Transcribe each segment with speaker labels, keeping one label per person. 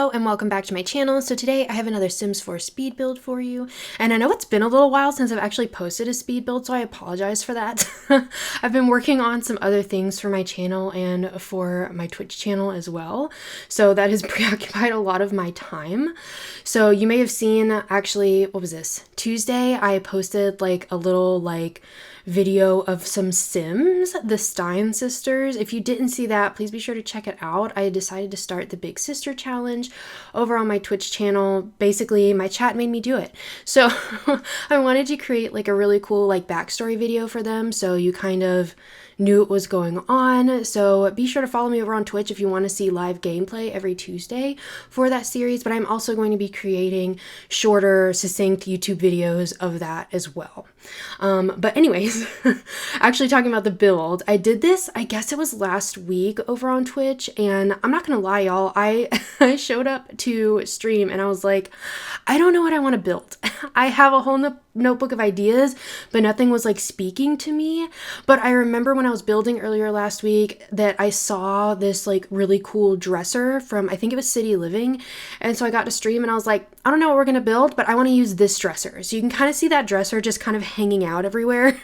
Speaker 1: Hello and welcome back to my channel. So today I have another Sims 4 speed build for you. And I know it's been a little while since I've actually posted a speed build, so I apologize for that. I've been working on some other things for my channel and for my Twitch channel as well. So that has preoccupied a lot of my time. So you may have seen actually, what was this? Tuesday I posted like a little video of some Sims, the Stein sisters. If you didn't see that, please be sure to check it out. I decided to start the Big Sister Challenge over on my Twitch channel. Basically, my chat made me do it. So I wanted to create like a really cool backstory video for them so you kind of knew what was going on. So be sure to follow me over on Twitch if you want to see live gameplay every Tuesday for that series, but I'm also going to be creating shorter, succinct YouTube videos of that as well. But anyways, actually talking about the build, I did this, I guess it was last week over on Twitch, and I'm not gonna lie, y'all, I showed up to stream and I was like, I don't know what I want to build. I have a whole notebook of ideas, but nothing was speaking to me. But I remember when I was building earlier last week that I saw this really cool dresser from, I think it was City Living. And so I got to stream and I was like, I don't know what we're going to build, but I want to use this dresser. So you can kind of see that dresser just kind of hanging out everywhere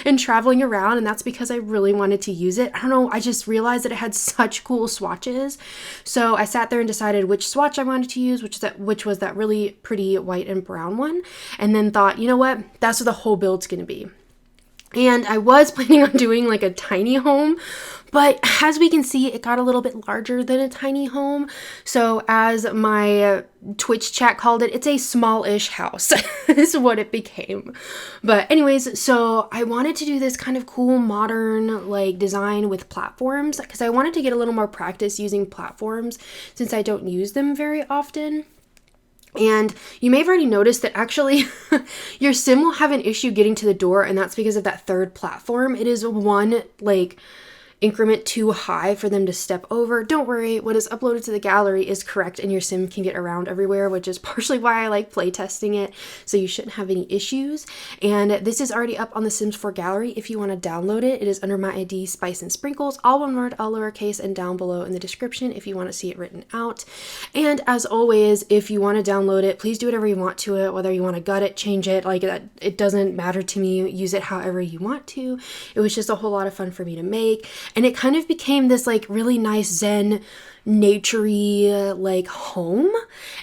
Speaker 1: and traveling around. And that's because I really wanted to use it. I don't know. I just realized that it had such cool swatches. So I sat there and decided which swatch I wanted to use, which was that really pretty white and brown one. And then thought, you know what? That's what the whole build's going to be. And I was planning on doing a tiny home, but as we can see, it got a little bit larger than a tiny home. So as my Twitch chat called it, it's a small-ish house is what it became. But anyways, so I wanted to do this kind of cool modern design with platforms because I wanted to get a little more practice using platforms since I don't use them very often. And you may have already noticed that actually your sim will have an issue getting to the door, and that's because of that third platform. It is one increment too high for them to step over. Don't worry, what is uploaded to the gallery is correct and your sim can get around everywhere, which is partially why I like play testing it, so you shouldn't have any issues. And this is already up on the Sims 4 gallery if you want to download it. It is under my ID spicensprinkles, all one word, all lowercase, and down below in the description if you want to see it written out. And as always, if you want to download it, please do whatever you want to it, whether you want to gut it, change it, it doesn't matter to me. Use it however you want to. It was just a whole lot of fun for me to make. And it kind of became this really nice zen naturey home,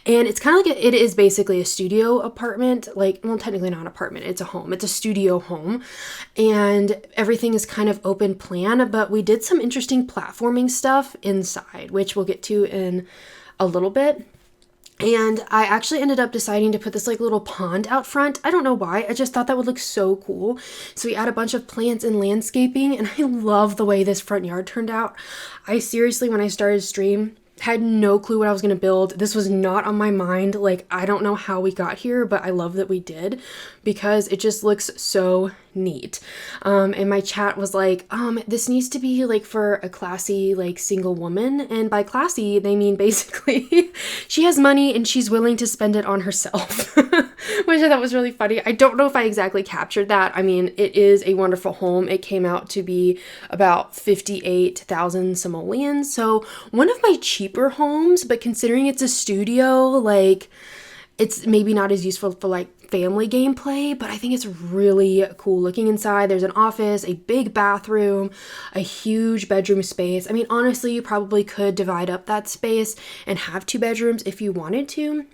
Speaker 1: and it's kind of it is basically a studio apartment, well, technically not an apartment, it's a home, it's a studio home, and everything is kind of open plan, but we did some interesting platforming stuff inside, which we'll get to in a little bit. And I actually ended up deciding to put this little pond out front. I don't know why, I just thought that would look so cool. So we add a bunch of plants and landscaping, and I love the way this front yard turned out. I seriously, when I started stream, had no clue what I was going to build. This was not on my mind. I don't know how we got here, but I love that we did because it just looks so neat. And my chat was like, this needs to be for a classy single woman, and by classy they mean basically she has money and she's willing to spend it on herself. Which I thought was really funny. I don't know if I exactly captured that. I mean, it is a wonderful home. It came out to be about 58,000 simoleons, so one of my cheaper homes, but considering it's a studio, it's maybe not as useful for family gameplay, but I think it's really cool looking inside. There's an office, a big bathroom, a huge bedroom space. I mean, honestly, you probably could divide up that space and have 2 bedrooms if you wanted to.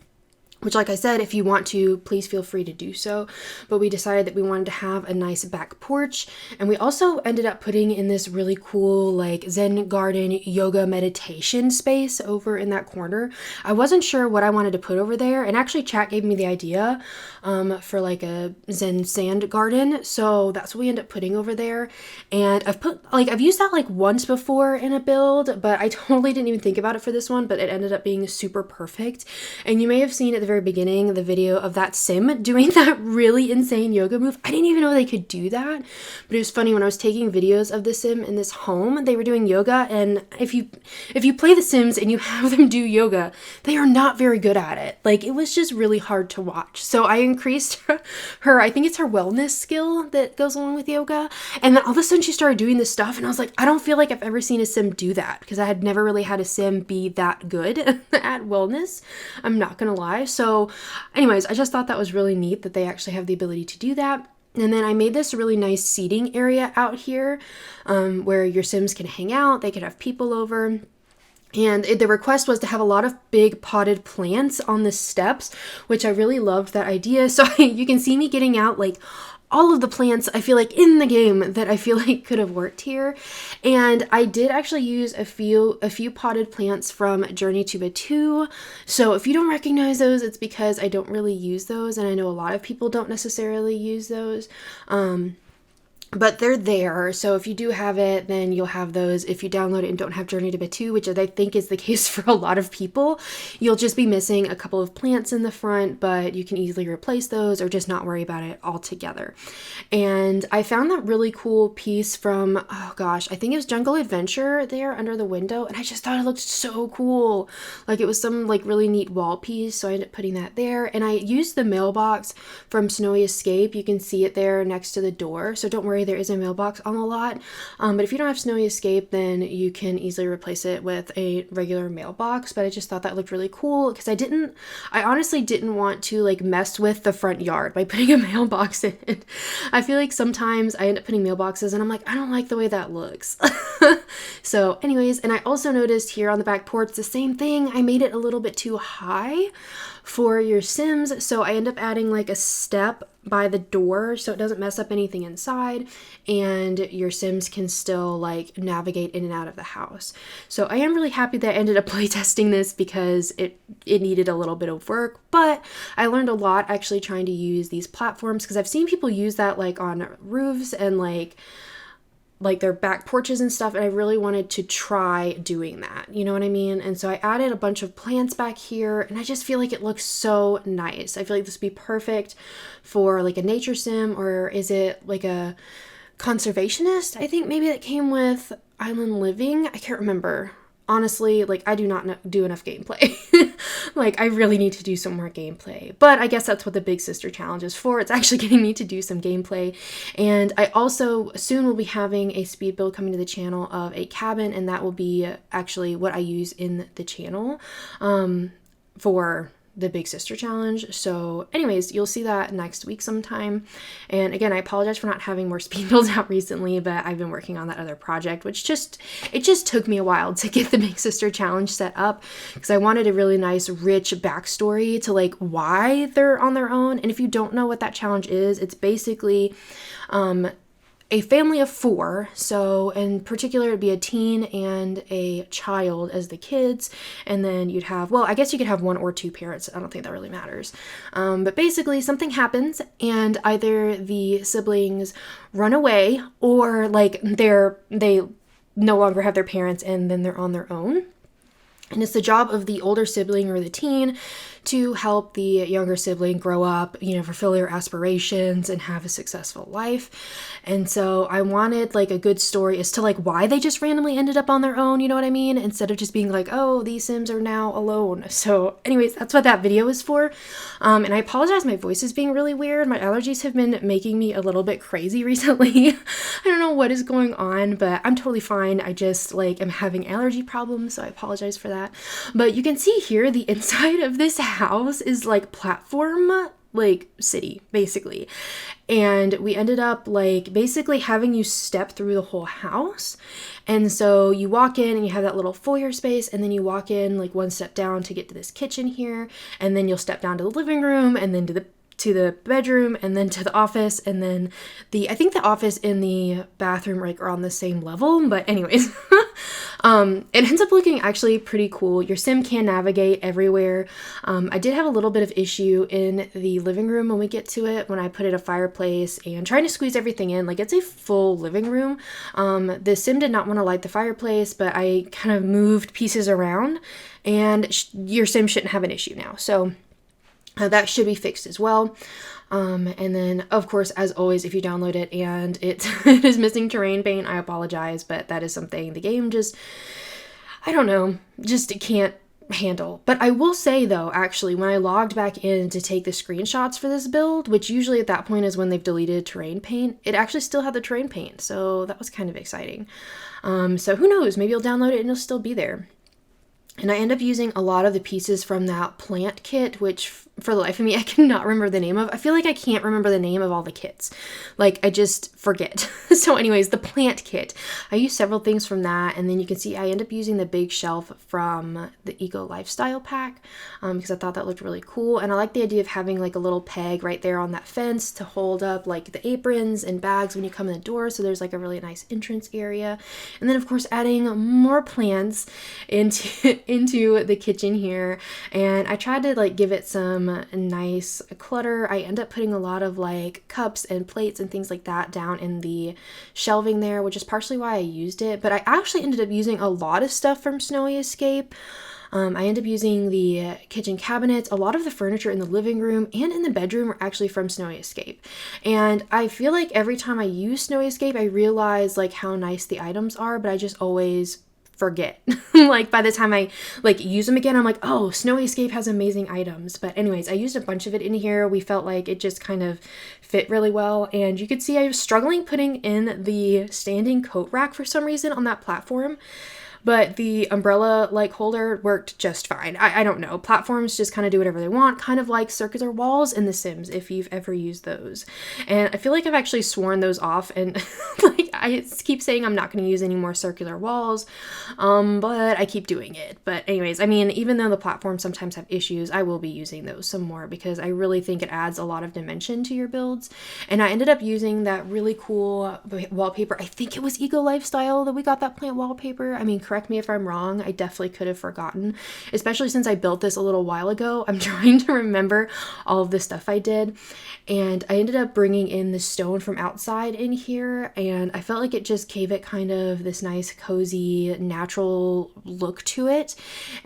Speaker 1: Which, like I said, if you want to, please feel free to do so. But we decided that we wanted to have a nice back porch. And we also ended up putting in this really cool, Zen garden yoga meditation space over in that corner. I wasn't sure what I wanted to put over there. And actually, chat gave me the idea for a Zen sand garden. So that's what we ended up putting over there. And I've used that once before in a build, but I totally didn't even think about it for this one. But it ended up being super perfect. And you may have seen at the very beginning the video of that sim doing that really insane yoga move. I didn't even know they could do that, but it was funny when I was taking videos of the sim in this home, they were doing yoga, and if you play the Sims and you have them do yoga, they are not very good at it. Like, it was just really hard to watch. So I increased her, I think it's her wellness skill that goes along with yoga, and then all of a sudden she started doing this stuff, and I was like, I don't feel like I've ever seen a sim do that, because I had never really had a sim be that good at wellness. I'm not gonna lie. So anyways, I just thought that was really neat that they actually have the ability to do that. And then I made this really nice seating area out here where your Sims can hang out. They could have people over. And the request was to have a lot of big potted plants on the steps, which I really loved that idea. So you can see me getting out like all of the plants I feel like in the game that I feel like could have worked here. And I did actually use a few potted plants from Journey to Batu. So if you don't recognize those, it's because I don't really use those, and I know a lot of people don't necessarily use those. But they're there, so if you do have it, then you'll have those. If you download it and don't have Journey to Batu, which I think is the case for a lot of people, you'll just be missing a couple of plants in the front, but you can easily replace those or just not worry about it altogether. And I found that really cool piece from, oh gosh, I think it was Jungle Adventure there under the window, and I just thought it looked so cool. Like, it was some like really neat wall piece, so I ended up putting that there. And I used the mailbox from Snowy Escape. You can see it there next to the door, so don't worry, there is a mailbox on the lot, but if you don't have Snowy Escape, then you can easily replace it with a regular mailbox. But I just thought that looked really cool, because I honestly didn't want to like mess with the front yard by putting a mailbox in it. I feel like sometimes I end up putting mailboxes and I'm like, I don't like the way that looks. So anyways, and I also noticed here on the back porch the same thing. I made it a little bit too high for your Sims, so I end up adding like a step by the door so it doesn't mess up anything inside, and your Sims can still like navigate in and out of the house. So I am really happy that I ended up playtesting this, because it needed a little bit of work, but I learned a lot actually trying to use these platforms, because I've seen people use that like on roofs and like their back porches and stuff, and I really wanted to try doing that, you know what I mean? And so I added a bunch of plants back here, and I just feel like it looks so nice. I feel like this would be perfect for like a nature sim, or is it like a conservationist? I think maybe that came with Island Living. I can't remember. Honestly, like, I do not do enough gameplay. Like, I really need to do some more gameplay. But I guess that's what the Big Sister Challenge is for. It's actually getting me to do some gameplay. And I also soon will be having a speed build coming to the channel of a cabin, and that will be actually what I use in the channel for the Big Sister Challenge. So anyways, you'll see that next week sometime. And again, I apologize for not having more speed builds out recently, but I've been working on that other project, which it just took me a while to get the Big Sister Challenge set up, because I wanted a really nice, rich backstory to like why they're on their own. And if you don't know what that challenge is, it's basically a family of 4, so in particular it'd be a teen and a child as the kids, and then you'd have, well, I guess you could have 1 or 2 parents. I don't think that really matters, but basically something happens, and either the siblings run away, or like they no longer have their parents, and then they're on their own. And it's the job of the older sibling or the teen to help the younger sibling grow up, you know, fulfill their aspirations and have a successful life. And so I wanted like a good story as to like why they just randomly ended up on their own, you know what I mean? Instead of just being like, oh, these Sims are now alone. So anyways, that's what that video is for. And I apologize, my voice is being really weird. My allergies have been making me a little bit crazy recently. I don't know what is going on, but I'm totally fine. I just like am having allergy problems, so I apologize for that. But you can see here the inside of this house is like platform like city basically, and we ended up like basically having you step through the whole house. And so you walk in and you have that little foyer space, and then you walk in like 1 step down to get to this kitchen here, and then you'll step down to the living room, and then to the bedroom, and then to the office, and then I think the office and the bathroom like are on the same level, but anyways. It ends up looking actually pretty cool. Your Sim can navigate everywhere. I did have a little bit of issue in the living room when we get to it, when I put in a fireplace and trying to squeeze everything in. Like, it's a full living room. The Sim did not want to light the fireplace, but I kind of moved pieces around, and your Sim shouldn't have an issue now. So That should be fixed as well. And then, of course, as always, if you download it and it is missing terrain paint, I apologize, but that is something the game just, I don't know, just can't handle. But I will say, though, actually, when I logged back in to take the screenshots for this build, which usually at that point is when they've deleted terrain paint, it actually still had the terrain paint, so that was kind of exciting. So who knows, maybe you'll download it and it'll still be there. And I end up using a lot of the pieces from that plant kit, which for the life of me, I cannot remember the name of. I feel like I can't remember the name of all the kits. Like, I just forget. So anyways, the plant kit. I use several things from that. And then you can see I end up using the big shelf from the Eco Lifestyle pack because I thought that looked really cool. And I like the idea of having like a little peg right there on that fence to hold up like the aprons and bags when you come in the door. So there's like a really nice entrance area. And then, of course, adding more plants into the kitchen here. And I tried to like give it some nice clutter. I end up putting a lot of like cups and plates and things like that down in the shelving there, which is partially why I used it. But I actually ended up using a lot of stuff from Snowy Escape. I ended up using the kitchen cabinets. A lot of the furniture in the living room and in the bedroom were actually from Snowy Escape. And I feel like every time I use Snowy Escape, I realize like how nice the items are, but I just always forget. Like by the time I like use them again, I'm like, oh, Snowy Escape has amazing items. But anyways, I used a bunch of it in here. We felt like it just kind of fit really well. And you could see I was struggling putting in the standing coat rack for some reason on that platform. But the umbrella like holder worked just fine. I don't know. Platforms just kind of do whatever they want, kind of like circular walls in The Sims, if you've ever used those. And I feel like I've actually sworn those off, and like I keep saying I'm not going to use any more circular walls, but I keep doing it. But anyways, I mean, even though the platforms sometimes have issues, I will be using those some more because I really think it adds a lot of dimension to your builds. And I ended up using that really cool wallpaper. I think it was Eco Lifestyle that we got that plant wallpaper. I mean, correct me if I'm wrong. I definitely could have forgotten, especially since I built this a little while ago. I'm trying to remember all of the stuff I did. And I ended up bringing in the stone from outside in here, and I felt like it just gave it kind of this nice, cozy, natural look to it.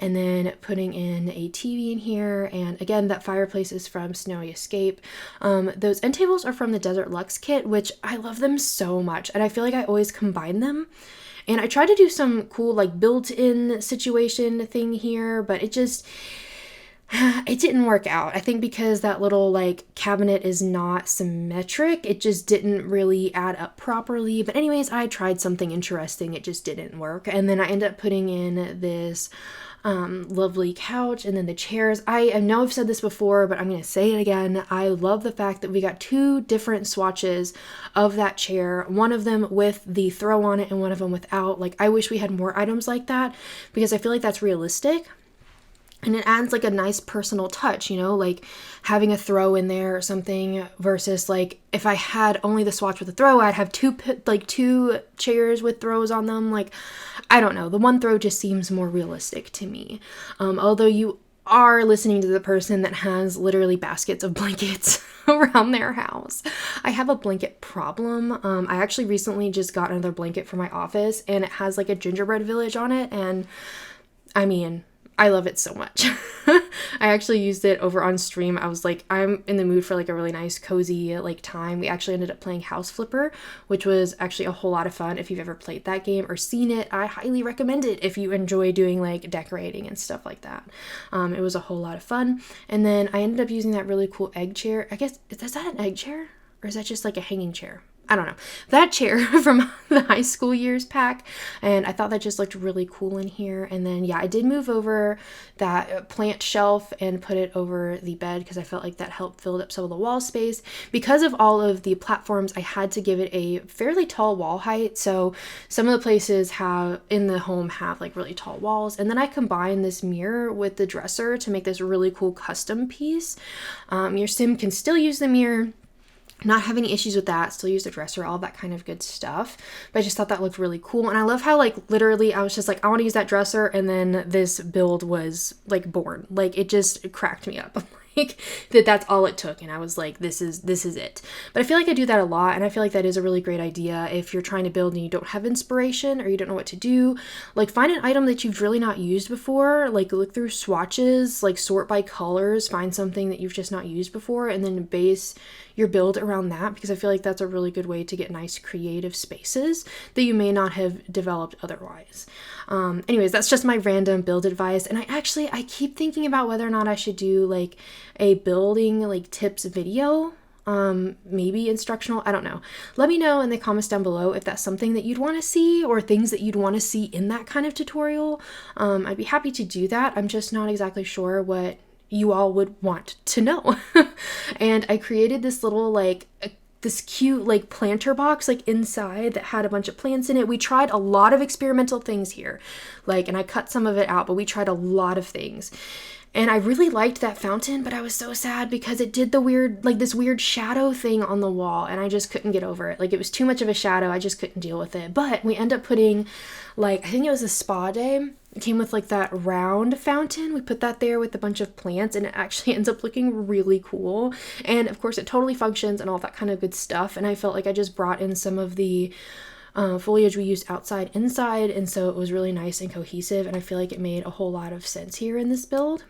Speaker 1: And then putting in a TV in here, and again, that fireplace is from Snowy Escape. Those end tables are from the Desert Luxe kit, which I love them so much, and I feel like I always combine them. And I tried to do some cool like built-in situation thing here, but it didn't work out. I think because that little like cabinet is not symmetric, it just didn't really add up properly. But anyways, I tried something interesting. It just didn't work. And then I ended up putting in this lovely couch and then the chairs. I know I've said this before, but I'm going to say it again. I love the fact that we got two different swatches of that chair, one of them with the throw on it and one of them without. Like, I wish we had more items like that because I feel like that's realistic. And it adds like a nice personal touch, you know, like having a throw in there or something versus like if I had only the swatch with the throw, I'd have two chairs with throws on them. Like, I don't know. The one throw just seems more realistic to me. Although you are listening to the person that has literally baskets of blankets around their house. I have a blanket problem. I actually recently just got another blanket for my office and it has like a gingerbread village on it. And I mean, I love it so much. I actually used it over on stream. I was like, I'm in the mood for like a really nice cozy like time. We actually ended up playing House Flipper, which was actually a whole lot of fun. If you've ever played that game or seen it, I highly recommend it if you enjoy doing like decorating and stuff like that. It was a whole lot of fun. And then I ended up using that really cool egg chair. I guess, is that an egg chair or is that just like a hanging chair? I don't know, that chair from the high school years pack, and I thought that just looked really cool in here. And then yeah, I did move over that plant shelf and put it over the bed because I felt like that helped fill up some of the wall space. Because of all of the platforms, I had to give it a fairly tall wall height, so some of the places in the home have like really tall walls. And then I combined this mirror with the dresser to make this really cool custom piece. Your sim can still use the mirror, not have any issues with that, still use the dresser, all that kind of good stuff. But I just thought that looked really cool. And I love how like literally I was just like, I want to use that dresser, and then this build was like born. Like, it just cracked me up. like that's all it took. And I was like, this is it. But I feel like I do that a lot. And I feel like that is a really great idea if you're trying to build and you don't have inspiration or you don't know what to do. Like find an item that you've really not used before, like look through swatches, like sort by colors, find something that you've just not used before, and then base your build around that, because I feel like that's a really good way to get nice creative spaces that you may not have developed otherwise. Anyways, that's just my random build advice. And I keep thinking about whether or not I should do like a building like tips video, maybe instructional, I don't know. Let me know in the comments down below if that's something that you'd want to see or things that you'd want to see in that kind of tutorial. I'd be happy to do that. I'm just not exactly sure what you all would want to know. And I created this little like this cute like planter box like inside that had a bunch of plants in it. We tried a lot of experimental things here, like, and I cut some of it out, but we tried a lot of things. And I really liked that fountain, but I was so sad because it did the weird, like this weird shadow thing on the wall, and I just couldn't get over it. Like it was too much of a shadow. I just couldn't deal with it. But we end up putting like, I think it was a spa day. It came with like that round fountain. We put that there with a bunch of plants, and it actually ends up looking really cool. And of course it totally functions and all that kind of good stuff. And I felt like I just brought in some of the foliage we used outside inside, and so it was really nice and cohesive, and I feel like it made a whole lot of sense here in this build.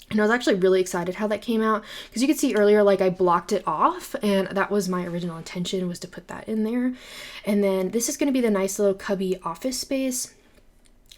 Speaker 1: And I was actually really excited how that came out, because you could see earlier like I blocked it off, and that was my original intention, was to put that in there. And then this is going to be the nice little cubby office space.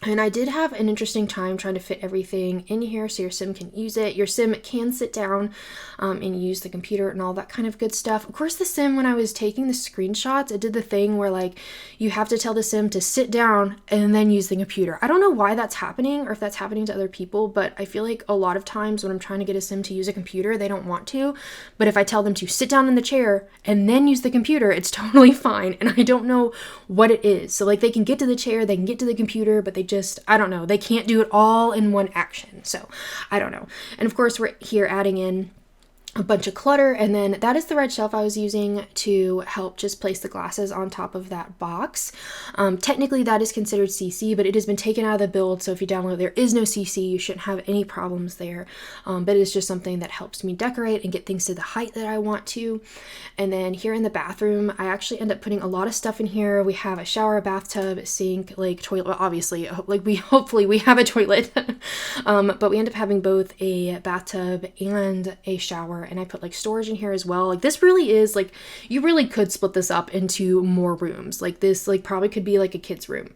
Speaker 1: And I did have an interesting time trying to fit everything in here so your sim can use it. Your sim can sit down and use the computer and all that kind of good stuff. Of course, the sim, when I was taking the screenshots, it did the thing where like you have to tell the sim to sit down and then use the computer. I don't know why that's happening or if that's happening to other people, but I feel like a lot of times when I'm trying to get a sim to use a computer, they don't want to. But if I tell them to sit down in the chair and then use the computer, it's totally fine. And I don't know what it is. So like they can get to the chair, they can get to the computer, but they just, I don't know, they can't do it all in one action. So I don't know. And of course we're here adding in a bunch of clutter, and then that is the red shelf I was using to help just place the glasses on top of that box. Technically that is considered CC, but it has been taken out of the build, so if you download, there is no CC. You shouldn't have any problems there, but it's just something that helps me decorate and get things to the height that I want to. And then here in the bathroom, I actually end up putting a lot of stuff in here. We have a shower, bathtub, sink, like toilet. Well, obviously, like hopefully we have a toilet, but we end up having both a bathtub and a shower. And I put like storage in here as well. Like this really is like, you really could split this up into more rooms. Like this like probably could be like a kid's room.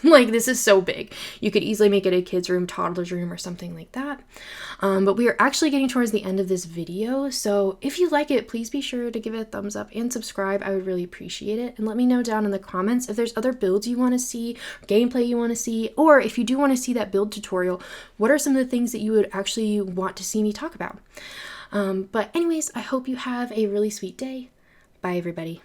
Speaker 1: Like this is so big. You could easily make it a kid's room, toddler's room, or something like that. But we are actually getting towards the end of this video. So if you like it, please be sure to give it a thumbs up and subscribe. I would really appreciate it. And let me know down in the comments if there's other builds you want to see, gameplay you want to see, or if you do want to see that build tutorial, what are some of the things that you would actually want to see me talk about? But anyways, I hope you have a really sweet day. Bye, everybody.